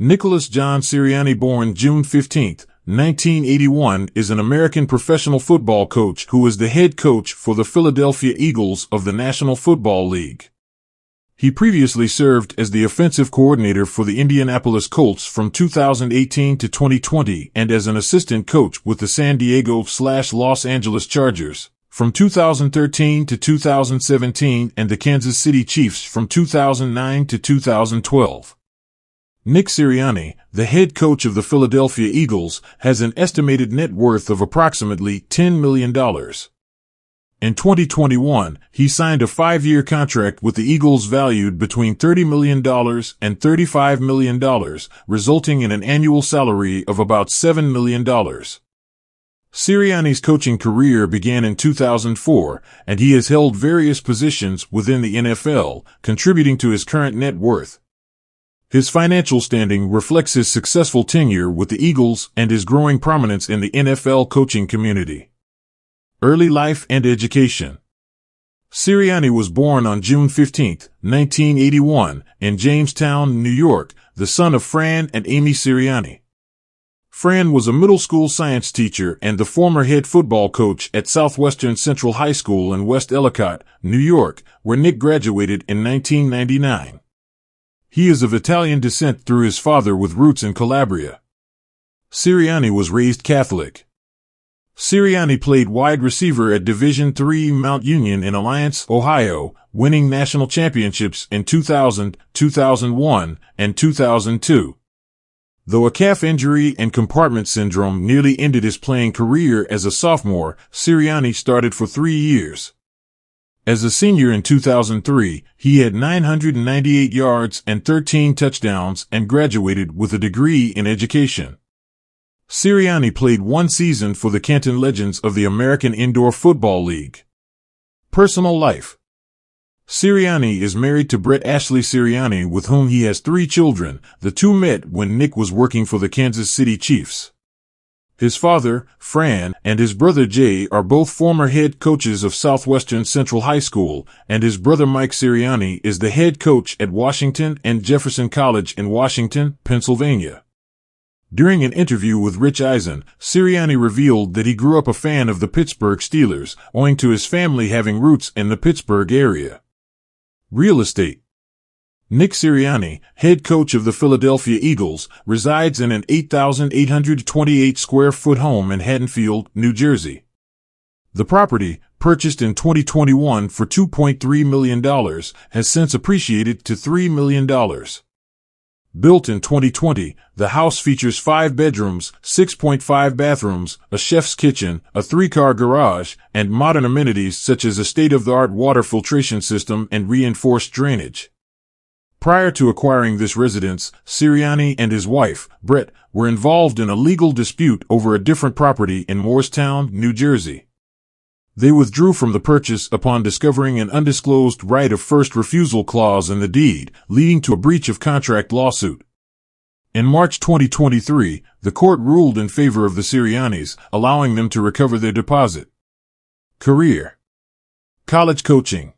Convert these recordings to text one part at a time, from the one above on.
Nicholas John Sirianni, born June 15, 1981, is an American professional football coach who is the head coach for the Philadelphia Eagles of the National Football League. He previously served as the offensive coordinator for the Indianapolis Colts from 2018 to 2020 and as an assistant coach with the San Diego/Los Angeles Chargers from 2013 to 2017 and the Kansas City Chiefs from 2009 to 2012. Nick Sirianni, the head coach of the Philadelphia Eagles, has an estimated net worth of approximately $10 million. In 2021, he signed a 5-year contract with the Eagles valued between $30 million and $35 million, resulting in an annual salary of about $7 million. Sirianni's coaching career began in 2004, and he has held various positions within the NFL, contributing to his current net worth. His financial standing reflects his successful tenure with the Eagles and his growing prominence in the NFL coaching community. Early life and education. Sirianni was born on June 15, 1981, in Jamestown, New York, the son of Fran and Amy Sirianni. Fran was a middle school science teacher and the former head football coach at Southwestern Central High School in West Ellicott, New York, where Nick graduated in 1999. He is of Italian descent through his father with roots in Calabria. Sirianni was raised Catholic. Sirianni played wide receiver at Division III Mount Union in Alliance, Ohio, winning national championships in 2000, 2001, and 2002. Though a calf injury and compartment syndrome nearly ended his playing career as a sophomore, Sirianni started for 3 years. As a senior in 2003, he had 998 yards and 13 touchdowns and graduated with a degree in education. Sirianni played 1 season for the Canton Legends of the American Indoor Football League. Personal life. Sirianni is married to Brett Ashley Sirianni, with whom he has 3 children. The two met when Nick was working for the Kansas City Chiefs. His father, Fran, and his brother Jay are both former head coaches of Southwestern Central High School, and his brother Mike Sirianni is the head coach at Washington and Jefferson College in Washington, Pennsylvania. During an interview with Rich Eisen, Sirianni revealed that he grew up a fan of the Pittsburgh Steelers, owing to his family having roots in the Pittsburgh area. Real estate. Nick Sirianni, head coach of the Philadelphia Eagles, resides in an 8,828-square-foot home in Haddonfield, New Jersey. The property, purchased in 2021 for $2.3 million, has since appreciated to $3 million. Built in 2020, the house features 5 bedrooms, 6.5 bathrooms, a chef's kitchen, a 3-car garage, and modern amenities such as a state-of-the-art water filtration system and reinforced drainage. Prior to acquiring this residence, Sirianni and his wife, Brett, were involved in a legal dispute over a different property in Morristown, New Jersey. They withdrew from the purchase upon discovering an undisclosed right of first refusal clause in the deed, leading to a breach of contract lawsuit. In March 2023, the court ruled in favor of the Siriannis, allowing them to recover their deposit. Career. College coaching.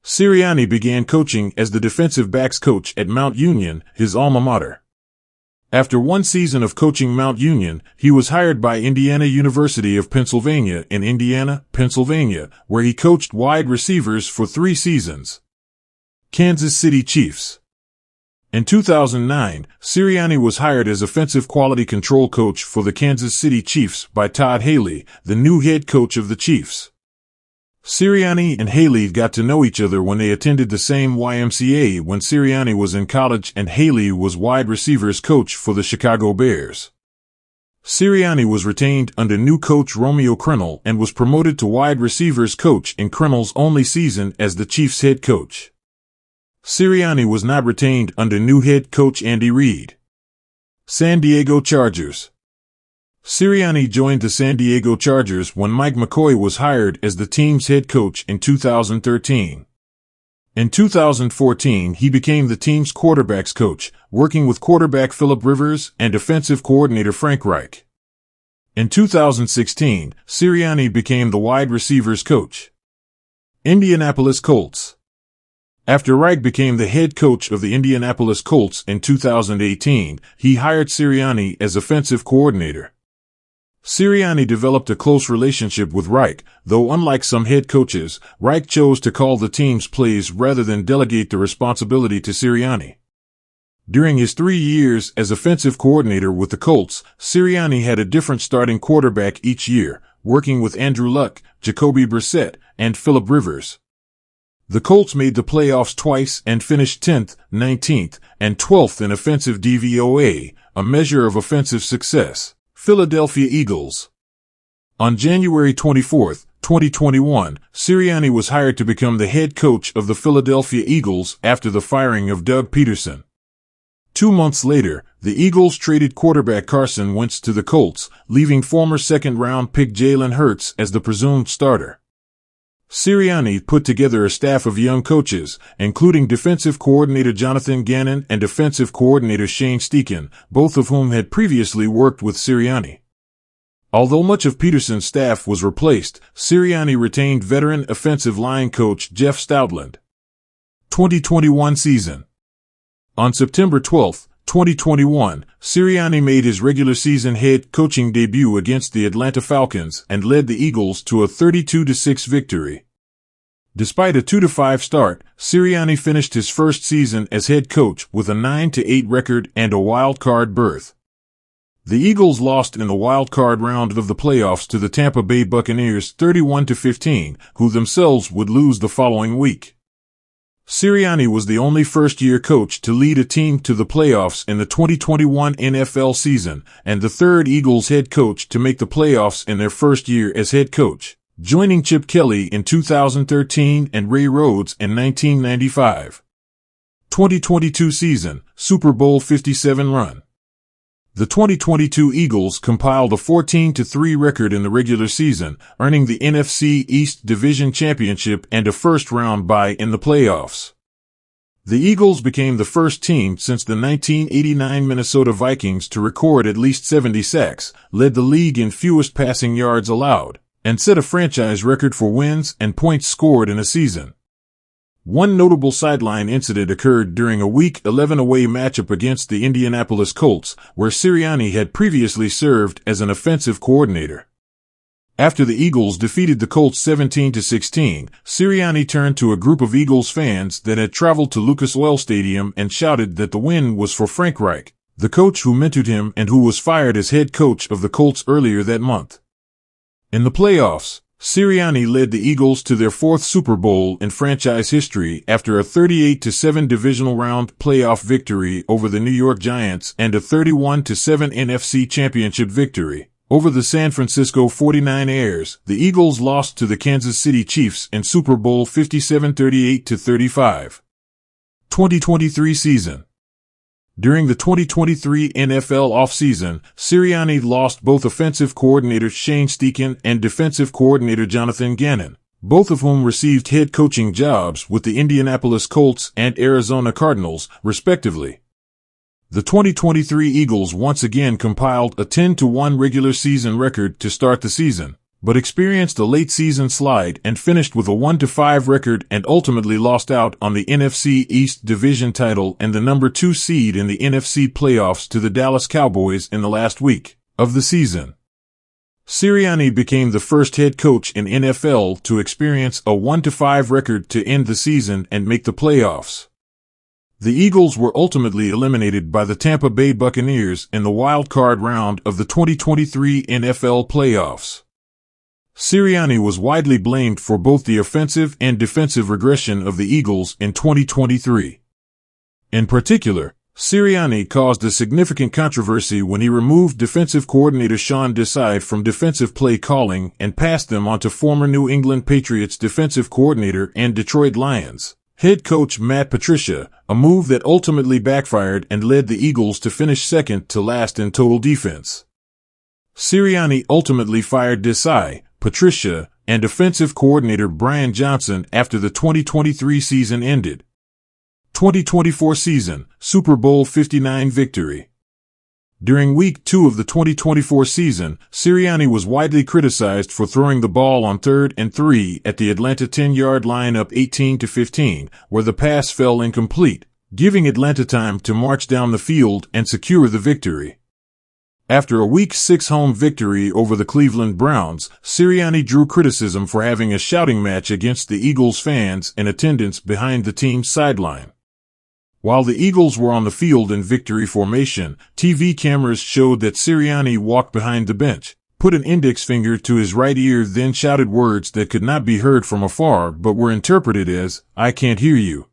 Sirianni began coaching as the defensive backs coach at Mount Union, his alma mater. After 1 season of coaching Mount Union, he was hired by Indiana University of Pennsylvania in Indiana, Pennsylvania, where he coached wide receivers for 3 seasons. Kansas City Chiefs. In 2009, Sirianni was hired as offensive quality control coach for the Kansas City Chiefs by Todd Haley, the new head coach of the Chiefs. Sirianni and Haley got to know each other when they attended the same YMCA when Sirianni was in college and Haley was wide receivers coach for the Chicago Bears. Sirianni was retained under new coach Romeo Crennel and was promoted to wide receivers coach in Crennel's only season as the Chiefs head coach. Sirianni was not retained under new head coach Andy Reid. San Diego Chargers. Sirianni joined the San Diego Chargers when Mike McCoy was hired as the team's head coach in 2013. In 2014, he became the team's quarterbacks coach, working with quarterback Philip Rivers and offensive coordinator Frank Reich. In 2016, Sirianni became the wide receivers coach. Indianapolis Colts. After Reich became the head coach of the Indianapolis Colts in 2018, he hired Sirianni as offensive coordinator. Sirianni developed a close relationship with Reich, though unlike some head coaches, Reich chose to call the team's plays rather than delegate the responsibility to Sirianni. During his 3 years as offensive coordinator with the Colts, Sirianni had a different starting quarterback each year, working with Andrew Luck, Jacoby Brissett, and Phillip Rivers. The Colts made the playoffs twice and finished 10th, 19th, and 12th in offensive DVOA, a measure of offensive success. Philadelphia Eagles. On January 24, 2021, Sirianni was hired to become the head coach of the Philadelphia Eagles after the firing of Doug Peterson. 2 months later, the Eagles traded quarterback Carson Wentz to the Colts, leaving former second-round pick Jalen Hurts as the presumed starter. Sirianni put together a staff of young coaches, including defensive coordinator Jonathan Gannon and defensive coordinator Shane Steichen, both of whom had previously worked with Sirianni. Although much of Peterson's staff was replaced, Sirianni retained veteran offensive line coach Jeff Stoutland. 2021 season. On September 12, 2021, Sirianni made his regular season head coaching debut against the Atlanta Falcons and led the Eagles to a 32-6 victory. Despite a 2-5 start, Sirianni finished his first season as head coach with a 9-8 record and a wild card berth. The Eagles lost in the wild card round of the playoffs to the Tampa Bay Buccaneers 31-15, who themselves would lose the following week. Sirianni was the only first-year coach to lead a team to the playoffs in the 2021 NFL season, and the third Eagles head coach to make the playoffs in their first year as head coach, joining Chip Kelly in 2013 and Ray Rhodes in 1995. 2022 season, Super Bowl 57 run. The 2022 Eagles compiled a 14-3 record in the regular season, earning the NFC East Division Championship and a first-round bye in the playoffs. The Eagles became the first team since the 1989 Minnesota Vikings to record at least 70 sacks, led the league in fewest passing yards allowed, and set a franchise record for wins and points scored in a season. One notable sideline incident occurred during a Week 11 away matchup against the Indianapolis Colts, where Sirianni had previously served as an offensive coordinator. After the Eagles defeated the Colts 17-16, Sirianni turned to a group of Eagles fans that had traveled to Lucas Oil Stadium and shouted that the win was for Frank Reich, the coach who mentored him and who was fired as head coach of the Colts earlier that month. In the playoffs, Sirianni led the Eagles to their fourth Super Bowl in franchise history after a 38-7 divisional round playoff victory over the New York Giants and a 31-7 NFC Championship victory over the San Francisco 49ers. The Eagles lost to the Kansas City Chiefs in Super Bowl 57 38-35. 2023 season. During the 2023 NFL offseason, Sirianni lost both offensive coordinator Shane Steichen and defensive coordinator Jonathan Gannon, both of whom received head coaching jobs with the Indianapolis Colts and Arizona Cardinals, respectively. The 2023 Eagles once again compiled a 10-1 regular season record to start the season, but experienced a late season slide and finished with a 1-5 record and ultimately lost out on the NFC East Division title and the number 2 seed in the NFC playoffs to the Dallas Cowboys in the last week of the season. Sirianni became the first head coach in NFL to experience a 1-5 record to end the season and make the playoffs. The Eagles were ultimately eliminated by the Tampa Bay Buccaneers in the wild card round of the 2023 NFL playoffs. Sirianni was widely blamed for both the offensive and defensive regression of the Eagles in 2023. In particular, Sirianni caused a significant controversy when he removed defensive coordinator Sean Desai from defensive play calling and passed them on to former New England Patriots defensive coordinator and Detroit Lions head coach Matt Patricia, a move that ultimately backfired and led the Eagles to finish second to last in total defense. Sirianni ultimately fired Desai, Patricia, and offensive coordinator Brian Johnson after the 2023 season ended. 2024 season, Super Bowl 59 victory. During Week 2 of the 2024 season, Sirianni was widely criticized for throwing the ball on 3rd and 3 at the Atlanta 10-yard line up 18-15, where the pass fell incomplete, giving Atlanta time to march down the field and secure the victory. After a Week 6 home victory over the Cleveland Browns, Sirianni drew criticism for having a shouting match against the Eagles fans in attendance behind the team's sideline. While the Eagles were on the field in victory formation, TV cameras showed that Sirianni walked behind the bench, put an index finger to his right ear, then shouted words that could not be heard from afar but were interpreted as, "I can't hear you."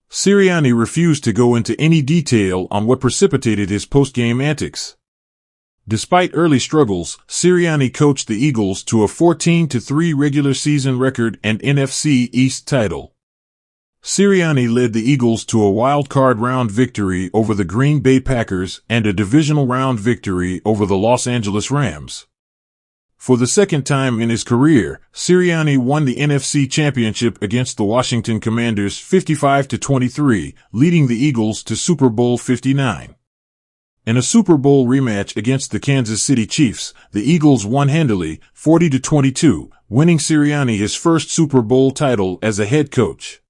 Sirianni refused to go into any detail on what precipitated his post-game antics. Despite early struggles, Sirianni coached the Eagles to a 14-3 regular season record and NFC East title. Sirianni led the Eagles to a wild-card round victory over the Green Bay Packers and a divisional round victory over the Los Angeles Rams. For the second time in his career, Sirianni won the NFC Championship against the Washington Commanders 55-23, leading the Eagles to Super Bowl 59. In a Super Bowl rematch against the Kansas City Chiefs, the Eagles won handily, 40-22, winning Sirianni his first Super Bowl title as a head coach.